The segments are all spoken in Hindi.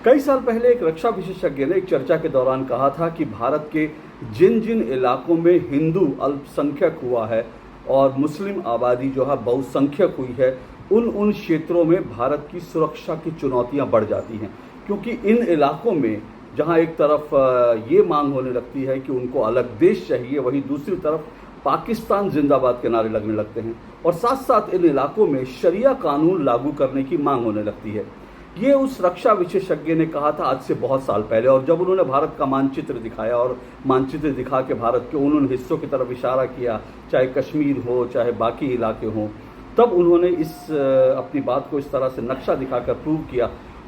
कई साल पहले एक रक्षा विशेषज्ञ ने एक चर्चा के दौरान कहा था कि भारत के जिन जिन इलाकों में हिंदू अल्पसंख्यक हुआ है और मुस्लिम आबादी जो है बहुसंख्यक हुई है, उन उन क्षेत्रों में भारत की सुरक्षा की चुनौतियां बढ़ जाती हैं। क्योंकि इन इलाकों में जहां एक तरफ ये मांग होने लगती है कि उनको अलग देश चाहिए, वहीं दूसरी तरफ पाकिस्तान जिंदाबाद के नारे लगने लगते हैं और साथ साथ इन इलाकों में शरिया कानून लागू करने की मांग होने लगती है। ये उस रक्षा विशेषज्ञ ने कहा था आज से बहुत साल पहले, और जब उन्होंने भारत का मानचित्र दिखाया और मानचित्र दिखा के भारत के उन हिस्सों की तरफ इशारा किया, चाहे कश्मीर हो चाहे बाकी इलाके हों, तब उन्होंने अपनी बात को इस तरह से नक्शा दिखाकर प्रूव किया,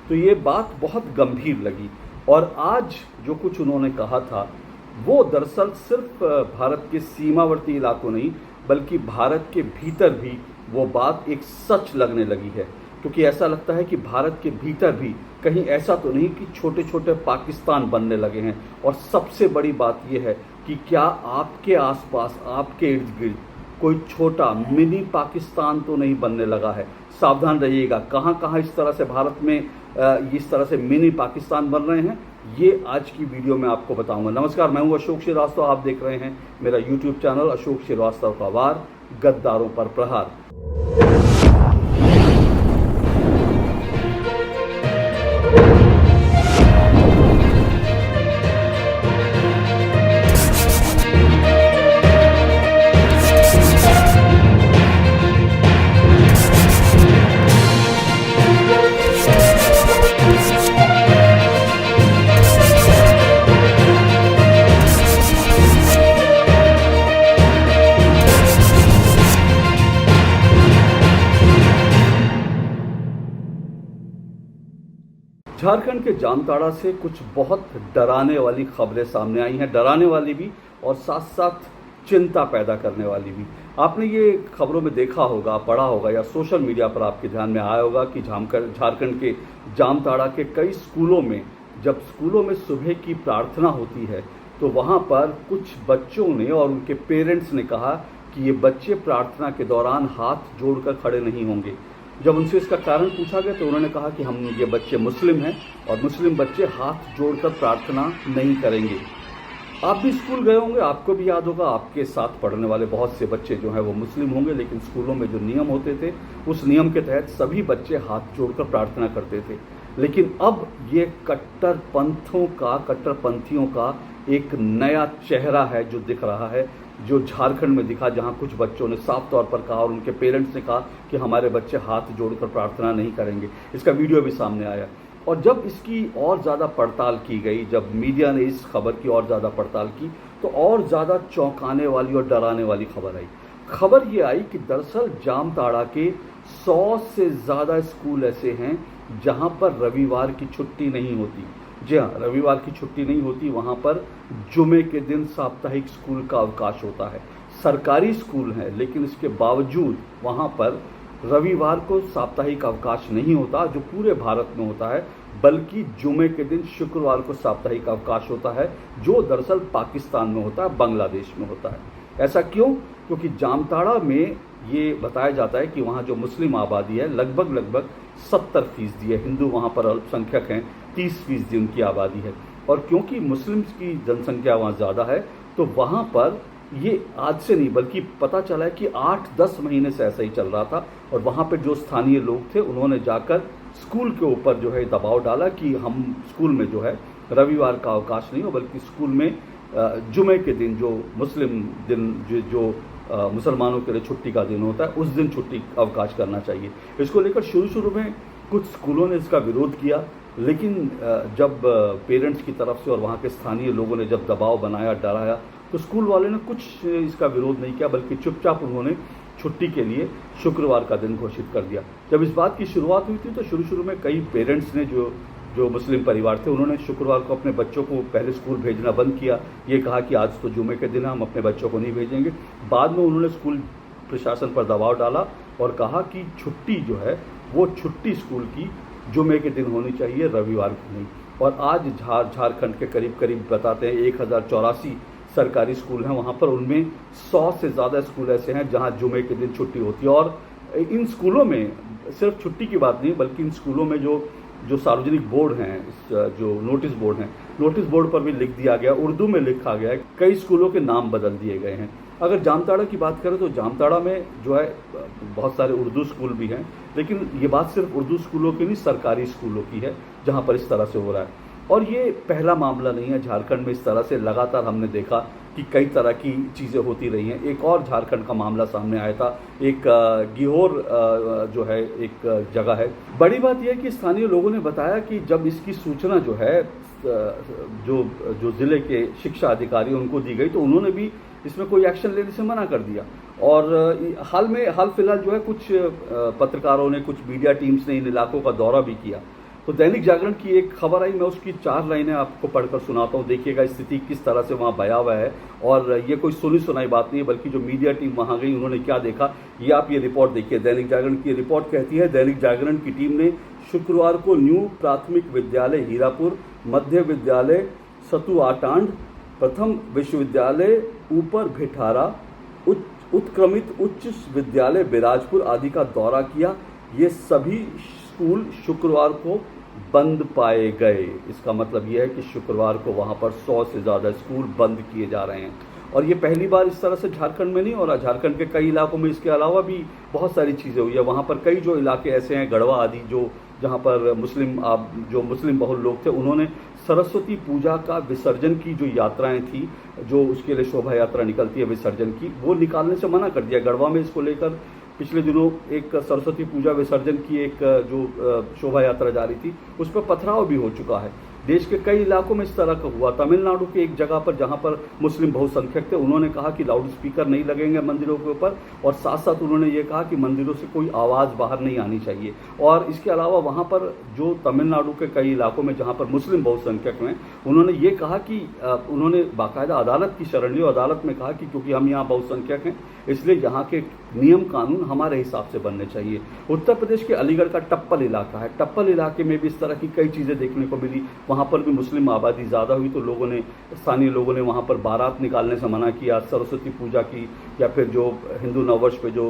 तो ये बात बहुत गंभीर लगी। और आज जो कुछ उन्होंने कहा था वो दरअसल सिर्फ भारत के सीमावर्ती इलाकों नहीं बल्कि भारत के भीतर भी वो बात एक सच लगने लगी है। क्योंकि ऐसा लगता है कि भारत के भीतर भी कहीं ऐसा तो नहीं कि छोटे छोटे पाकिस्तान बनने लगे हैं। और सबसे बड़ी बात यह है कि क्या आपके आसपास, आपके इर्द गिर्द कोई छोटा मिनी पाकिस्तान तो नहीं बनने लगा है। सावधान रहिएगा, कहाँ कहाँ इस तरह से भारत में इस तरह से मिनी पाकिस्तान बन रहे हैं, ये आज की वीडियो में आपको बताऊंगा। नमस्कार, मैं हूं अशोक श्रीवास्तव, आप देख रहे हैं मेरा यूट्यूब चैनल अशोक श्रीवास्तव का वार, गद्दारों पर प्रहार। झारखंड के जामताड़ा से कुछ बहुत डराने वाली खबरें सामने आई हैं, डराने वाली भी और साथ साथ चिंता पैदा करने वाली भी। आपने ये खबरों में देखा होगा, पढ़ा होगा या सोशल मीडिया पर आपके ध्यान में आया होगा कि झारखंड के जामताड़ा के कई स्कूलों में जब स्कूलों में सुबह की प्रार्थना होती है तो वहाँ पर कुछ बच्चों ने और उनके पेरेंट्स ने कहा कि ये बच्चे प्रार्थना के दौरान हाथ जोड़कर खड़े नहीं होंगे। जब उनसे इसका कारण पूछा गया तो उन्होंने कहा कि ये बच्चे मुस्लिम हैं और मुस्लिम बच्चे हाथ जोड़कर प्रार्थना नहीं करेंगे। आप भी स्कूल गए होंगे, आपको भी याद होगा, आपके साथ पढ़ने वाले बहुत से बच्चे जो हैं वो मुस्लिम होंगे, लेकिन स्कूलों में जो नियम होते थे उस नियम के तहत सभी बच्चे हाथ जोड़कर प्रार्थना करते थे। लेकिन अब ये कट्टरपंथियों का एक नया चेहरा है जो दिख रहा है, जो झारखंड में दिखा, जहां कुछ बच्चों ने साफ तौर पर कहा और उनके पेरेंट्स ने कहा कि हमारे बच्चे हाथ जोड़कर प्रार्थना नहीं करेंगे। इसका वीडियो भी सामने आया और जब इसकी और ज़्यादा पड़ताल की गई, जब मीडिया ने इस खबर की और ज़्यादा पड़ताल की तो और ज़्यादा चौंकाने वाली और डराने वाली खबर आई। खबर ये आई कि दरअसल जामताड़ा के 100 से ज़्यादा स्कूल ऐसे हैं जहाँ पर रविवार की छुट्टी नहीं होती। जी हाँ, रविवार की छुट्टी नहीं होती, वहाँ पर जुमे के दिन साप्ताहिक स्कूल का अवकाश होता है। सरकारी स्कूल हैं लेकिन इसके बावजूद वहाँ पर रविवार को साप्ताहिक अवकाश नहीं होता जो पूरे भारत में होता है, बल्कि जुमे के दिन शुक्रवार को साप्ताहिक अवकाश होता है जो दरअसल पाकिस्तान में होता है, बांग्लादेश में होता है। ऐसा क्यों? क्योंकि जामताड़ा में ये बताया जाता है कि वहाँ जो मुस्लिम आबादी है लगभग 70% है, हिंदू वहाँ पर अल्पसंख्यक हैं, 30% उनकी आबादी है। और क्योंकि मुस्लिम्स की जनसंख्या वहाँ ज़्यादा है तो वहाँ पर ये आज से नहीं बल्कि पता चला है कि 8-10 महीने से ऐसा ही चल रहा था। और वहाँ पे जो स्थानीय लोग थे उन्होंने जाकर स्कूल के ऊपर जो है दबाव डाला कि हम स्कूल में जो है रविवार का अवकाश नहीं हो, बल्कि स्कूल में जुमे के दिन जो मुस्लिम दिन जो मुसलमानों के लिए छुट्टी का दिन होता है उस दिन छुट्टी अवकाश करना चाहिए। इसको लेकर शुरू में कुछ स्कूलों ने इसका विरोध किया, लेकिन जब पेरेंट्स की तरफ से और वहाँ के स्थानीय लोगों ने जब दबाव बनाया, डराया, तो स्कूल वाले ने कुछ इसका विरोध नहीं किया बल्कि चुपचाप उन्होंने छुट्टी के लिए शुक्रवार का दिन घोषित कर दिया। जब इस बात की शुरुआत हुई थी तो शुरू में कई पेरेंट्स ने जो मुस्लिम परिवार थे उन्होंने शुक्रवार को अपने बच्चों को पहले स्कूल भेजना बंद किया। ये कहा कि आज तो जुमे के दिन हम अपने बच्चों को नहीं भेजेंगे। बाद में उन्होंने स्कूल प्रशासन पर दबाव डाला और कहा कि छुट्टी जो है वो छुट्टी स्कूल की जुमे के दिन होनी चाहिए, रविवार की नहीं। और आज झारखंड के करीब बताते हैं 1084 सरकारी स्कूल हैं वहाँ पर, उनमें 100 से ज़्यादा स्कूल ऐसे हैं जहाँ जुमे के दिन छुट्टी होती है। और इन स्कूलों में सिर्फ छुट्टी की बात नहीं बल्कि इन स्कूलों में जो जो सार्वजनिक बोर्ड हैं, जो नोटिस बोर्ड हैं, नोटिस बोर्ड पर भी लिख दिया गया, उर्दू में लिखा गया है। कई स्कूलों के नाम बदल दिए गए हैं। अगर जामताड़ा की बात करें तो जामताड़ा में जो है बहुत सारे उर्दू स्कूल भी हैं, लेकिन ये बात सिर्फ उर्दू स्कूलों की नहीं, सरकारी स्कूलों की है जहाँ पर इस तरह से हो रहा है। और ये पहला मामला नहीं है झारखंड में इस तरह से, लगातार हमने देखा कि कई तरह की चीज़ें होती रही हैं। एक और झारखंड का मामला सामने आया था, एक गिहोर जो है एक जगह है। बड़ी बात यह है कि स्थानीय लोगों ने बताया कि जब इसकी सूचना जो है जो ज़िले के शिक्षा अधिकारी उनको दी गई, तो उन्होंने भी इसमें कोई एक्शन लेने से मना कर दिया। और हाल फिलहाल जो है कुछ पत्रकारों ने, कुछ मीडिया टीम्स ने इन इलाकों का दौरा भी किया। तो दैनिक जागरण की एक खबर आई, मैं उसकी 4 लाइनें आपको पढ़कर सुनाता हूँ। देखिएगा स्थिति किस तरह से वहाँ बया हुआ है। और ये कोई सुनी सुनाई बात नहीं है, बल्कि जो मीडिया टीम वहाँ गई उन्होंने क्या देखा, ये आप ये रिपोर्ट देखिए। दैनिक जागरण की रिपोर्ट कहती है, दैनिक जागरण की टीम ने शुक्रवार को न्यू प्राथमिक विद्यालय हीरापुर, मध्य विद्यालय सतुआटांड, प्रथम विश्वविद्यालय ऊपर भिठारा, उत्क्रमित उच्च विद्यालय बिराजपुर आदि का दौरा किया। ये सभी स्कूल शुक्रवार को बंद पाए गए। इसका मतलब यह है कि शुक्रवार को वहाँ पर 100 से ज़्यादा स्कूल बंद किए जा रहे हैं। और ये पहली बार इस तरह से झारखंड में नहीं हो रहा, झारखंड के कई इलाकों में इसके अलावा भी बहुत सारी चीज़ें हुई है। वहाँ पर कई जो इलाके ऐसे हैं, गढ़वा आदि, जो जहाँ पर मुस्लिम बहुल लोग थे, उन्होंने सरस्वती पूजा का विसर्जन की जो यात्राएं थी, जो उसके लिए शोभा यात्रा निकलती है विसर्जन की, वो निकालने से मना कर दिया। गढ़वा में इसको लेकर पिछले दिनों एक सरस्वती पूजा विसर्जन की एक जो शोभा यात्रा जा रही थी, उस पर पथराव भी हो चुका है। देश के कई इलाकों में इस तरह का हुआ। तमिलनाडु के एक जगह पर जहां पर मुस्लिम बहुसंख्यक थे, उन्होंने कहा कि लाउड स्पीकर नहीं लगेंगे मंदिरों के ऊपर, और साथ साथ उन्होंने ये कहा कि मंदिरों से कोई आवाज़ बाहर नहीं आनी चाहिए। और इसके अलावा वहां पर जो तमिलनाडु के कई इलाकों में जहां पर मुस्लिम बहुसंख्यक हैं, उन्होंने ये कहा कि उन्होंने बाकायदा अदालत की शरण ली और अदालत में कहा कि क्योंकि हम यहाँ बहुसंख्यक हैं, इसलिए यहाँ के नियम कानून हमारे हिसाब से बनने चाहिए। उत्तर प्रदेश के अलीगढ़ का टप्पल इलाका है, टप्पल इलाके में भी इस तरह की कई चीज़ें देखने को मिली। वहाँ पर भी मुस्लिम आबादी ज़्यादा हुई, तो स्थानीय लोगों ने वहाँ पर बारात निकालने से मना किया। सरस्वती पूजा की या फिर जो हिंदू नववर्ष पे जो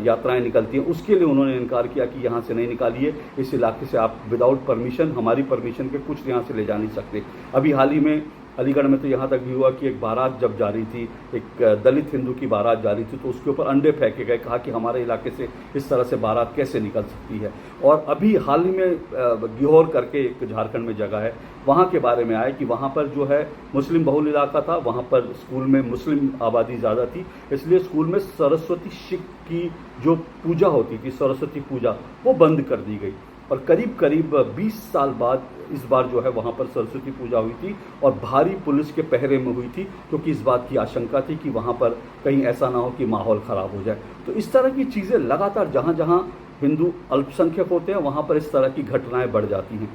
यात्राएं निकलती हैं, उसके लिए उन्होंने इनकार किया कि यहाँ से नहीं निकालिए, इस इलाके से आप विदाउट परमिशन, हमारी परमिशन के कुछ यहाँ से ले जा नहीं सकते। अभी हाल ही में अलीगढ़ में तो यहाँ तक भी हुआ कि एक बारात जब जा रही थी, एक दलित हिंदू की बारात जा रही थी, तो उसके ऊपर अंडे फेंके गए, कहा कि हमारे इलाके से इस तरह से बारात कैसे निकल सकती है। और अभी हाल ही में गिहोर करके एक झारखंड में जगह है, वहाँ के बारे में आया कि वहाँ पर जो है मुस्लिम बहुल इलाका था, वहाँ पर स्कूल में मुस्लिम आबादी ज़्यादा थी, इसलिए स्कूल में सरस्वती शिव की जो पूजा होती थी, सरस्वती पूजा, वो बंद कर दी गई। और करीब 20 साल बाद इस बार जो है वहाँ पर सरस्वती पूजा हुई थी, और भारी पुलिस के पहरे में हुई थी, क्योंकि इस बात की आशंका थी कि वहाँ पर कहीं ऐसा ना हो कि माहौल ख़राब हो जाए। तो इस तरह की चीज़ें लगातार जहाँ जहाँ हिंदू अल्पसंख्यक होते हैं, वहाँ पर इस तरह की घटनाएं बढ़ जाती हैं।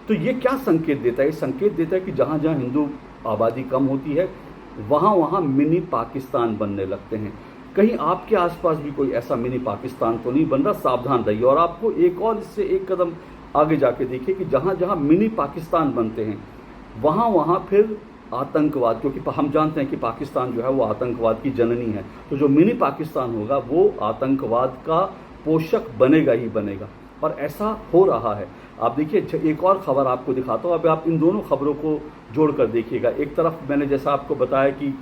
तो ये क्या संकेत देता है? ये संकेत देता है कि जहाँ जहाँ हिंदू आबादी कम होती है, वहाँ मिनी पाकिस्तान बनने लगते हैं। कहीं आपके आसपास भी कोई ऐसा मिनी पाकिस्तान तो नहीं बन रहा? सावधान रहिए। और आपको एक और इससे एक कदम आगे जाके देखिए कि जहाँ जहाँ मिनी पाकिस्तान बनते हैं, वहाँ फिर आतंकवाद, क्योंकि हम जानते हैं कि पाकिस्तान जो है वो आतंकवाद की जननी है, तो जो मिनी पाकिस्तान होगा वो आतंकवाद का पोषक बनेगा ही बनेगा। और ऐसा हो रहा है। आप देखिए, एक और खबर आपको दिखाता हूँ। अब आप इन दोनों खबरों को जोड़कर देखिएगा। एक तरफ मैंने जैसा आपको बताया कि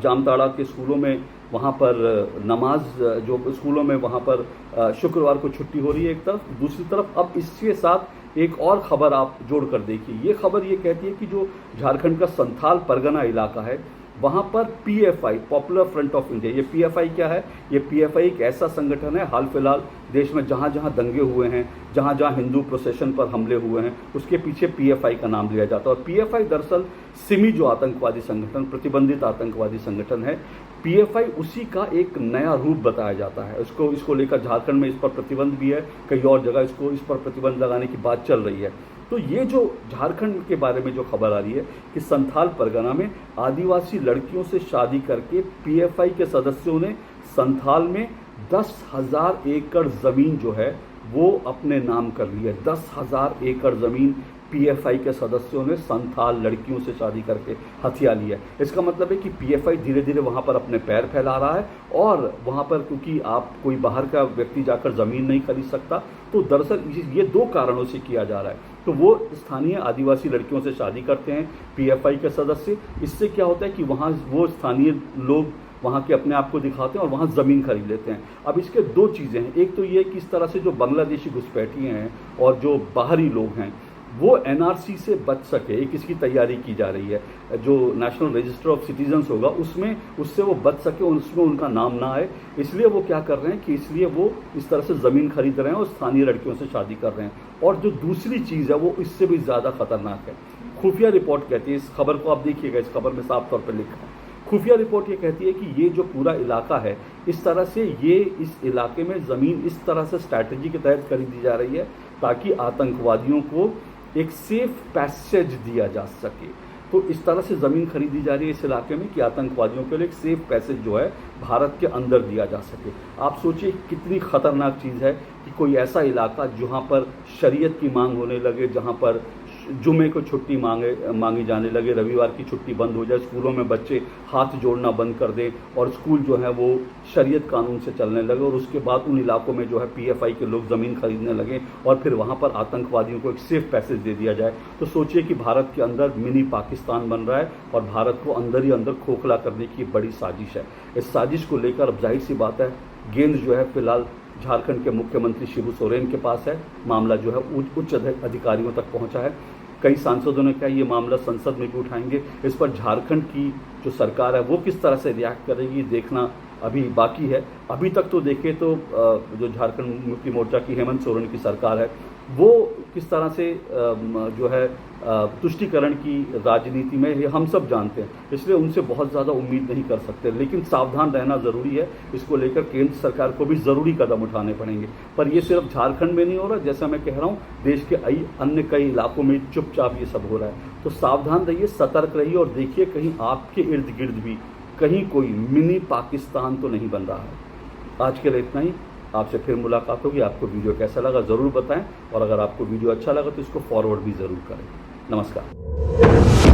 जामताड़ा के स्कूलों में वहाँ पर नमाज, जो स्कूलों में वहाँ पर शुक्रवार को छुट्टी हो रही है एक तरफ, दूसरी तरफ अब इसके साथ एक और खबर आप जोड़कर देखिए। ये खबर ये कहती है कि जो झारखंड का संथाल परगना इलाका है, वहाँ पर PFI, popular front of India, ये पीएफआई क्या है? ये पीएफआई एक ऐसा संगठन है, हाल फिलहाल देश में जहाँ जहाँ दंगे हुए हैं, जहाँ जहाँ हिंदू प्रोसेशन पर हमले हुए हैं, उसके पीछे पीएफआई का नाम लिया जाता है। और पीएफआई दरअसल सिमी जो आतंकवादी संगठन, प्रतिबंधित आतंकवादी संगठन है, पीएफआई उसी का एक नया रूप बताया जाता है। इसको लेकर झारखंड में इस पर प्रतिबंध भी है, कई और जगह इस पर प्रतिबंध लगाने की बात चल रही है। तो ये जो झारखंड के बारे में जो खबर आ रही है कि संथाल परगना में आदिवासी लड़कियों से शादी करके पीएफआई के सदस्यों ने संथाल में 10,000 एकड़ ज़मीन जो है वो अपने नाम कर ली है। 10,000 एकड़ ज़मीन पीएफआई के सदस्यों ने संथाल लड़कियों से शादी करके हथिया लिया है। इसका मतलब है कि पीएफआई धीरे धीरे वहाँ पर अपने पैर फैला रहा है और वहाँ पर क्योंकि आप कोई बाहर का व्यक्ति जाकर ज़मीन नहीं खरीद सकता, तो दरअसल ये 2 कारणों से किया जा रहा है। तो वो स्थानीय आदिवासी लड़कियों से शादी करते हैं पीएफआई के सदस्य। इससे क्या होता है कि वहाँ वो स्थानीय लोग वहाँ के अपने आप को दिखाते हैं और वहाँ ज़मीन खरीद लेते हैं। अब इसके 2 चीज़ें हैं। एक तो ये कि इस तरह से जो बांग्लादेशी घुसपैठिए हैं और जो बाहरी लोग हैं वो एनआरसी से बच सके, एक इसकी तैयारी की जा रही है। जो नेशनल रजिस्टर ऑफ सिटीजन्स होगा उससे वो बच सके, उसमें उनका नाम ना आए, इसलिए वो क्या कर रहे हैं कि इसलिए वो इस तरह से ज़मीन खरीद रहे हैं और स्थानीय लड़कियों से शादी कर रहे हैं। और जो दूसरी चीज़ है वो इससे भी ज़्यादा खतरनाक है। खुफिया रिपोर्ट कहती है, इस खबर को आप देखिएगा, इस खबर में साफ तौर पर लिखा है, खुफिया रिपोर्ट ये कहती है कि ये जो पूरा इलाका है इस तरह से इस इलाके में ज़मीन इस तरह से स्ट्रैटेजी के तहत खरीदी जा रही है ताकि आतंकवादियों को एक सेफ पैसेज दिया जा सके। तो इस तरह से ज़मीन खरीदी जा रही है इस इलाके में कि आतंकवादियों के लिए एक सेफ पैसेज जो है भारत के अंदर दिया जा सके। आप सोचिए कितनी ख़तरनाक चीज़ है कि कोई ऐसा इलाका जहाँ पर शरीयत की मांग होने लगे, जहाँ पर जुमे को छुट्टी मांगी जाने लगे, रविवार की छुट्टी बंद हो जाए, स्कूलों में बच्चे हाथ जोड़ना बंद कर दें और स्कूल जो है वो शरीयत कानून से चलने लगे, और उसके बाद उन इलाकों में जो है पीएफआई के लोग ज़मीन खरीदने लगे और फिर वहाँ पर आतंकवादियों को एक सेफ पैसेज दे दिया जाए। तो सोचिए कि भारत के अंदर मिनी पाकिस्तान बन रहा है और भारत को अंदर ही अंदर खोखला करने की बड़ी साजिश है। इस साजिश को लेकर अब जाहिर सी बात है गेंद जो है फिलहाल झारखंड के मुख्यमंत्री शिबू सोरेन के पास है। मामला जो है उच्च अधिकारियों तक पहुंचा है। कई सांसदों ने कहा ये मामला संसद में भी उठाएंगे। इस पर झारखंड की जो सरकार है वो किस तरह से रिएक्ट करेगी देखना अभी बाकी है। अभी तक तो देखें तो जो झारखंड मुक्ति मोर्चा की हेमंत सोरेन की सरकार है वो किस तरह से जो है तुष्टीकरण की राजनीति में ये हम सब जानते हैं, इसलिए उनसे बहुत ज़्यादा उम्मीद नहीं कर सकते। लेकिन सावधान रहना ज़रूरी है, इसको लेकर केंद्र सरकार को भी ज़रूरी कदम उठाने पड़ेंगे। पर ये सिर्फ झारखंड में नहीं हो रहा, जैसा मैं कह रहा हूँ देश के अन्य कई इलाकों में चुपचाप ये सब हो रहा है। तो सावधान रहिए, सतर्क रहिए और देखिए कहीं आपके इर्द गिर्द भी कहीं कोई मिनी पाकिस्तान तो नहीं बन रहा है। आज के लिए इतना ही, आपसे फिर मुलाकात होगी। आपको वीडियो कैसा लगा ज़रूर बताएं और अगर आपको वीडियो अच्छा लगा तो इसको फॉरवर्ड भी ज़रूर करें। नमस्कार।